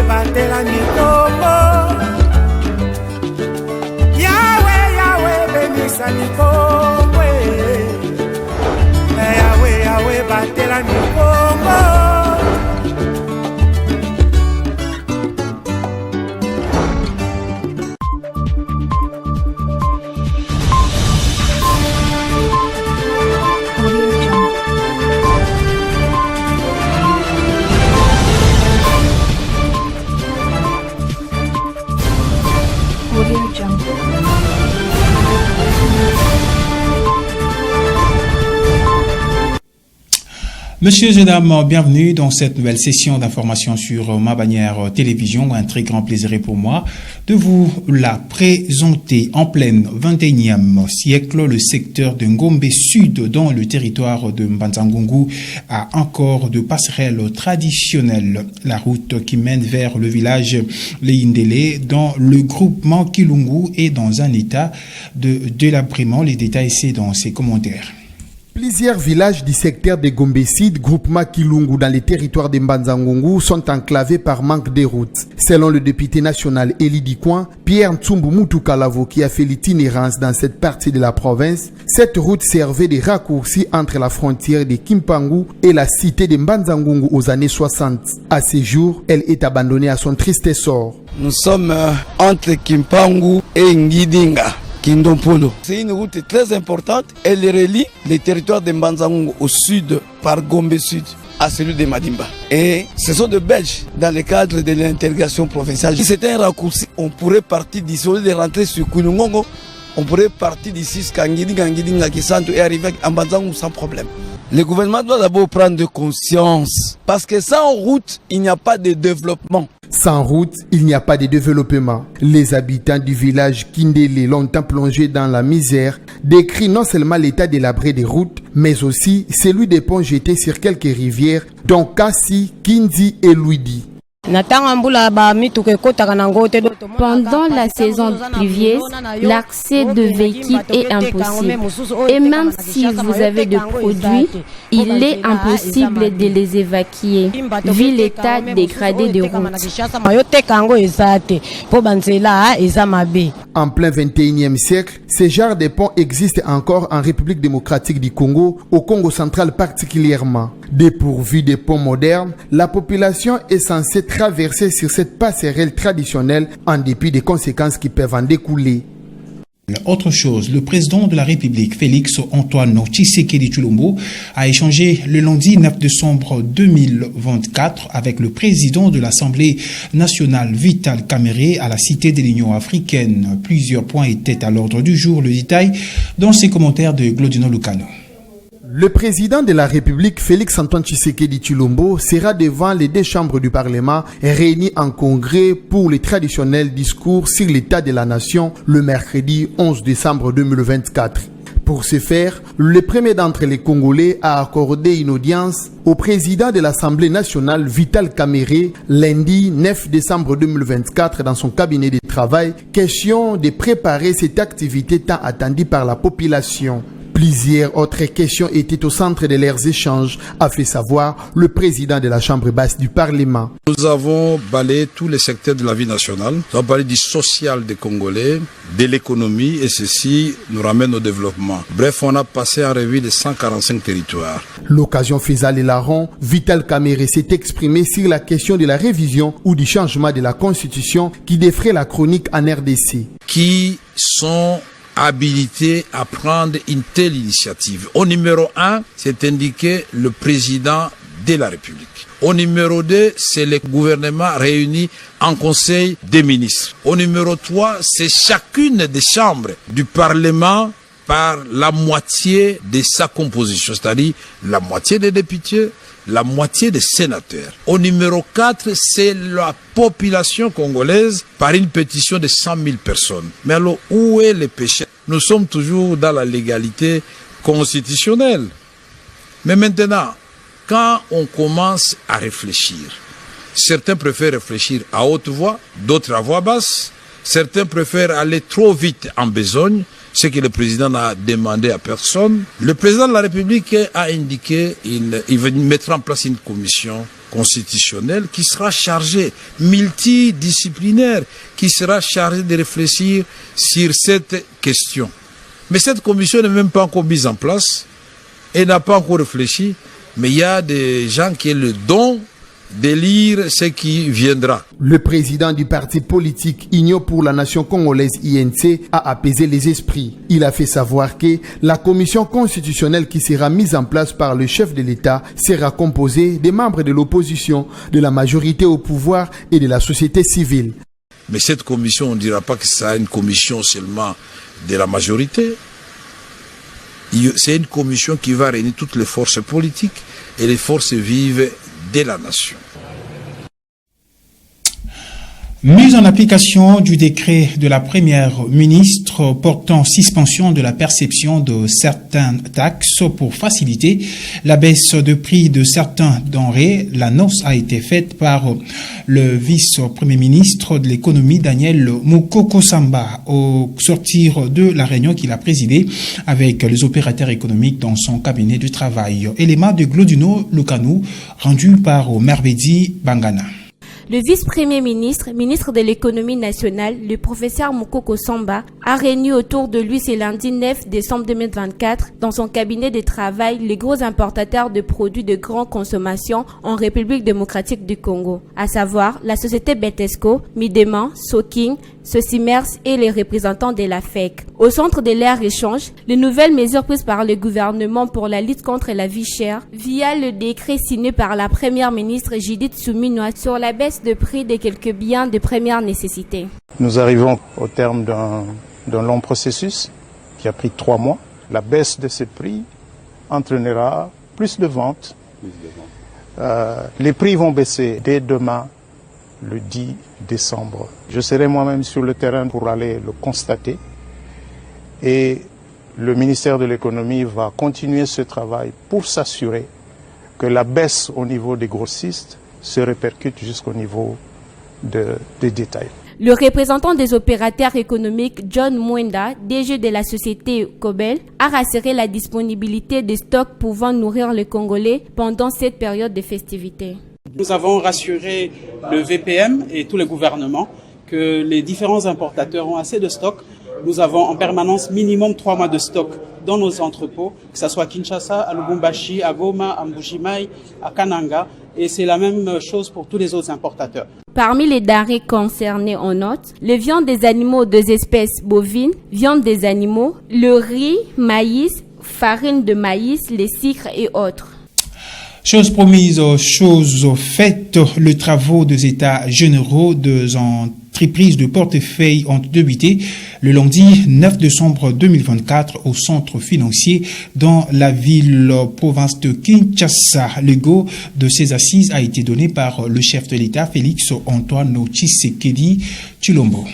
batela mikombo. Yahweh, Yahweh, benisa mikombo. Yahweh, Yahweh, batela mikombo. Messieurs et dames, bienvenue dans cette nouvelle session d'information sur ma bannière télévision. Un très grand plaisir est pour moi de vous la présenter. En plein 21e siècle, le secteur de Ngombe Sud, dans le territoire de Mbanza-Ngungu, a encore de passerelles traditionnelles. La route qui mène vers le village Leindele, dans le groupement Kilungu, est dans un état de délabrement. Les détails, c'est dans ses commentaires. Plusieurs villages du secteur de Gombe-Sud, groupement Kilungu dans les territoires de Mbanza-Ngungu sont enclavés par manque de routes. Selon le député national Eli Dikouan, Pierre Ntsumbu Mutukalavo, qui a fait l'itinérance dans cette partie de la province, cette route servait de raccourci entre la frontière de Kimpangu et la cité de Mbanza-Ngungu aux années 60. À ce jour, elle est abandonnée à son triste sort. Nous sommes entre Kimpangu et Ngidinga. Kindompolo. C'est une route très importante. Elle relie les territoires de Mbanza-Ngungu au sud par Gombe Sud à celui de Madimba. Et ce sont des Belges dans le cadre de l'intégration provinciale. Si c'était un raccourci, on pourrait partir d'ici, au lieu de rentrer sur Kulungongo, on pourrait partir d'ici jusqu'à Ngidinga Kisanto et arriver à Mbanza-Ngungu sans problème. Le gouvernement doit d'abord prendre conscience parce que sans route, il n'y a pas de développement. Sans route, il n'y a pas de développement. Les habitants du village Kindele, longtemps plongés dans la misère, décrivent non seulement l'état délabré des routes, mais aussi celui des ponts jetés sur quelques rivières, dont Kassi, Kindi et Luidi. Pendant la saison pluvieuse, l'accès de véhicules est impossible. Et même si vous avez des produits, il est impossible de les évacuer, vu l'état dégradé des routes. En plein 21e siècle, ce genre de ponts existe encore en République démocratique du Congo, au Congo central particulièrement. Dépourvu de ponts modernes, la population est censée traverser sur cette passerelle traditionnelle en dépit des conséquences qui peuvent en découler. Autre chose, le président de la République, Félix Antoine Tshisekedi Tshilombo, a échangé le lundi 9 décembre 2024 avec le président de l'Assemblée nationale, Vital Kamerhe, à la Cité de l'Union africaine. Plusieurs points étaient à l'ordre du jour. Le détail dans ses commentaires de Glodino Lucano. Le président de la République, Félix Antoine Tshisekedi Tshilombo, sera devant les deux chambres du Parlement réunies en congrès pour le traditionnel discours sur l'état de la nation le mercredi 11 décembre 2024. Pour ce faire, le premier d'entre les Congolais a accordé une audience au président de l'Assemblée nationale, Vital Kamerhe, lundi 9 décembre 2024 dans son cabinet de travail, question de préparer cette activité tant attendue par la population. Plusieurs autres questions étaient au centre de leurs échanges, a fait savoir le président de la Chambre basse du Parlement. Nous avons balayé tous les secteurs de la vie nationale. Nous avons parlé du social des Congolais, de l'économie, et ceci nous ramène au développement. Bref, on a passé en revue les 145 territoires. L'occasion faisant les larrons, Vital Kamerhe s'est exprimé sur la question de la révision ou du changement de la Constitution qui défraie la chronique en RDC. Qui sont habilité à prendre une telle initiative. Au numéro 1, c'est indiqué le président de la République. Au numéro 2, c'est le gouvernement réuni en conseil des ministres. Au numéro 3, c'est chacune des chambres du Parlement par la moitié de sa composition, c'est-à-dire la moitié des députés, la moitié des sénateurs. Au numéro 4, c'est la population congolaise par une pétition de 100 000 personnes. Mais alors, où est le péché? Nous sommes toujours dans la légalité constitutionnelle. Mais maintenant, quand on commence à réfléchir, certains préfèrent réfléchir à haute voix, d'autres à voix basse. Certains préfèrent aller trop vite en besogne, ce que le président n'a demandé à personne. Le président de la République a indiqué qu'il va mettre en place une commission constitutionnelle qui sera chargée, multidisciplinaire, qui sera chargée de réfléchir sur cette question. Mais cette commission n'est même pas encore mise en place et n'a pas encore réfléchi, mais il y a des gens qui ont le don de lire ce qui viendra. Le président du parti politique Union pour la Nation congolaise INC a apaisé les esprits. Il a fait savoir que la commission constitutionnelle qui sera mise en place par le chef de l'État sera composée des membres de l'opposition, de la majorité au pouvoir et de la société civile. Mais cette commission, on ne dira pas que c'est une commission seulement de la majorité. C'est une commission qui va réunir toutes les forces politiques et les forces vives de la nation. Mise en application du décret de la première ministre portant suspension de la perception de certaines taxes pour faciliter la baisse de prix de certains denrées, l'annonce a été faite par le vice-premier ministre de l'économie Daniel Mukoko Samba au sortir de la réunion qu'il a présidée avec les opérateurs économiques dans son cabinet de travail. Élément de Gloduno Lukanou rendu par Mervedi Bangana. Le vice-premier ministre, ministre de l'économie nationale, le professeur Mukoko Samba, a réuni autour de lui ce lundi 9 décembre 2024 dans son cabinet de travail les gros importateurs de produits de grande consommation en République démocratique du Congo, à savoir la société Betesco, Midema, Soking, Socimers et les représentants de la FEC. Au centre de leur échange, les nouvelles mesures prises par le gouvernement pour la lutte contre la vie chère via le décret signé par la première ministre Judith Suminwa sur la baisse de prix de quelques biens de première nécessité. Nous arrivons au terme d'un long processus qui a pris 3 mois. La baisse de ces prix entraînera plus de ventes. Les prix vont baisser dès demain, le 10 décembre. Je serai moi-même sur le terrain pour aller le constater. Et le ministère de l'économie va continuer ce travail pour s'assurer que la baisse au niveau des grossistes se répercute jusqu'au niveau des détails. Le représentant des opérateurs économiques, John Mwenda, DG de la société Cobel, a rassuré la disponibilité des stocks pouvant nourrir les Congolais pendant cette période de festivités. Nous avons rassuré le VPM et tous les gouvernements que les différents importateurs ont assez de stocks. Nous avons en permanence minimum 3 mois de stock dans nos entrepôts, que ce soit à Kinshasa, à Lubumbashi, à Goma, à Mbuji-Mayi, à Kananga, et c'est la même chose pour tous les autres importateurs. Parmi les denrées concernées, on note les viandes des animaux des espèces bovines, viande des animaux, le riz, maïs, farine de maïs, les sucres et autres. Chose promise, chose faite, les travaux des états généraux des entreprises de portefeuille ont débuté le lundi 9 décembre 2024 au centre financier dans la ville-province de Kinshasa. Le go de ces assises a été donné par le chef de l'État, Félix Antoine Tshisekedi Tshilombo.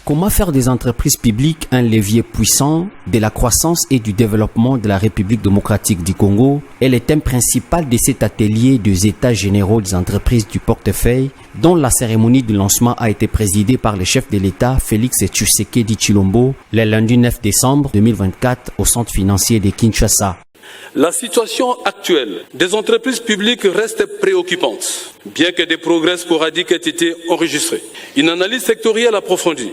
Comment faire des entreprises publiques un levier puissant de la croissance et du développement de la République démocratique du Congo est le thème principal de cet atelier des États généraux des entreprises du portefeuille dont la cérémonie de lancement a été présidée par le chef de l'État Félix Tshisekedi Tshilombo le lundi 9 décembre 2024 au centre financier de Kinshasa. La situation actuelle des entreprises publiques reste préoccupante, bien que des progrès sporadiques aient été enregistrés. Une analyse sectorielle approfondie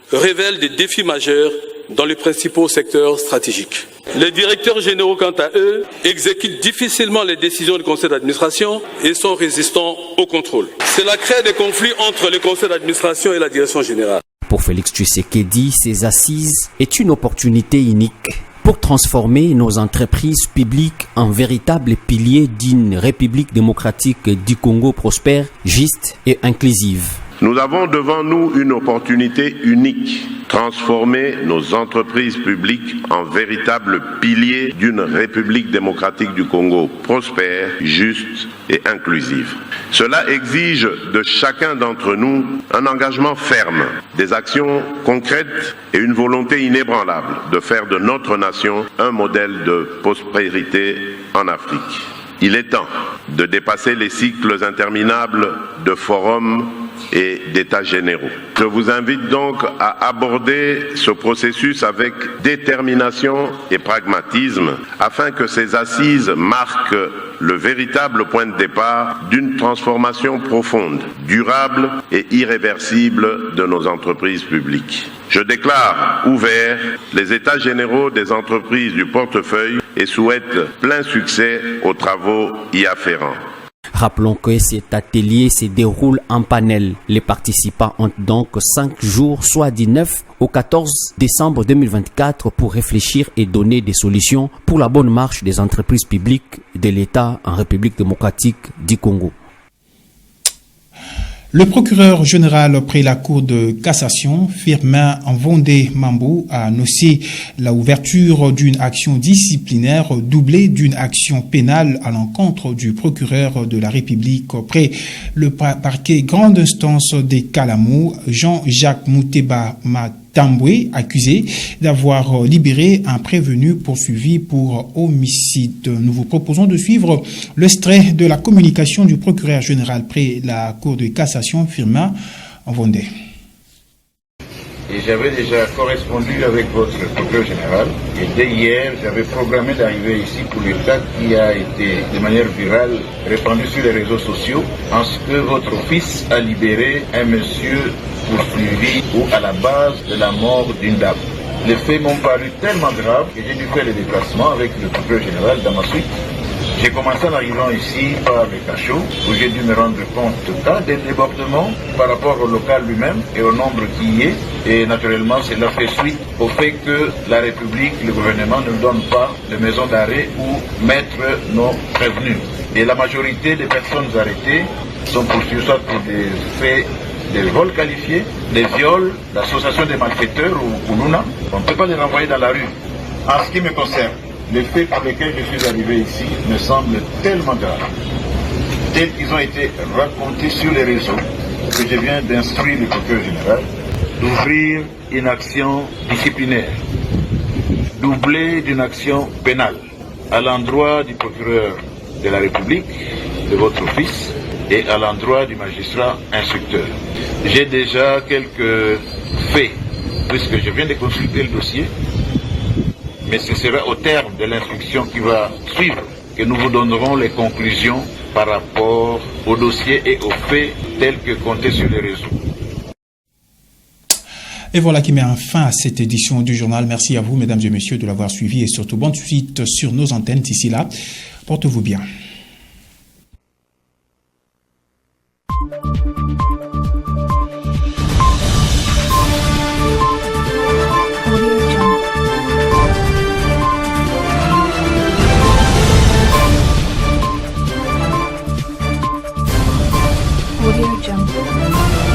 révèle des défis majeurs dans les principaux secteurs stratégiques. Les directeurs généraux, quant à eux, exécutent difficilement les décisions du conseil d'administration et sont résistants au contrôle. Cela crée des conflits entre le conseil d'administration et la direction générale. Pour Félix Tshisekedi, ces assises est une opportunité unique pour transformer nos entreprises publiques en véritables piliers d'une République démocratique du Congo prospère, juste et inclusive. Nous avons devant nous une opportunité unique, transformer nos entreprises publiques en véritables piliers d'une République démocratique du Congo prospère, juste et inclusive. Cela exige de chacun d'entre nous un engagement ferme, des actions concrètes et une volonté inébranlable de faire de notre nation un modèle de prospérité en Afrique. Il est temps de dépasser les cycles interminables de forums et d'états généraux. Je vous invite donc à aborder ce processus avec détermination et pragmatisme afin que ces assises marquent le véritable point de départ d'une transformation profonde, durable et irréversible de nos entreprises publiques. Je déclare ouverts les états généraux des entreprises du portefeuille et souhaite plein succès aux travaux y afférents. Rappelons que cet atelier se déroule en panel. Les participants ont donc 5 jours, soit du 9 au 14 décembre 2024, pour réfléchir et donner des solutions pour la bonne marche des entreprises publiques de l'État en République démocratique du Congo. Le procureur général près la Cour de cassation, Firmin Mvonde Mambou, a annoncé l'ouverture d'une action disciplinaire doublée d'une action pénale à l'encontre du procureur de la République près le parquet grande instance des Kalamou, Jean-Jacques Mouteba Matamboué, accusé d'avoir libéré un prévenu poursuivi pour homicide. Nous vous proposons de suivre l'extrait de la communication du procureur général près la Cour de cassation, Firmin Mvonde. Et j'avais déjà correspondu avec votre procureur général. Et dès hier, j'avais programmé d'arriver ici pour le cas qui a été de manière virale répandu sur les réseaux sociaux, en ce que votre office a libéré un monsieur poursuivi ou à la base de la mort d'une dame. Les faits m'ont paru tellement graves que j'ai dû faire le déplacement avec le procureur général dans ma suite. J'ai commencé en arrivant ici par le cachot, où j'ai dû me rendre compte des débordements par rapport au local lui-même et au nombre qui y est. Et naturellement, cela fait suite au fait que la République, le gouvernement ne nous donne pas de maison d'arrêt où mettre nos prévenus. Et la majorité des personnes arrêtées sont poursuivies soit pour des faits de vols qualifiés, des viols, l'association des malfaiteurs ou Luna. On ne peut pas les renvoyer dans la rue. En ce qui me concerne, les faits pour lesquels je suis arrivé ici me semblent tellement graves, tels qu'ils ont été racontés sur les réseaux, que je viens d'instruire le procureur général d'ouvrir une action disciplinaire, doublée d'une action pénale, à l'endroit du procureur de la République, de votre office, et à l'endroit du magistrat instructeur. J'ai déjà quelques faits, puisque je viens de consulter le dossier, mais ce sera au terme de l'instruction qui va suivre que nous vous donnerons les conclusions par rapport au dossier et aux faits tels que comptés sur les réseaux. Et voilà qui met un fin à cette édition du journal. Merci à vous, mesdames et messieurs, de l'avoir suivi et surtout bonne suite sur nos antennes. D'ici là, portez-vous bien. Audio Jungle.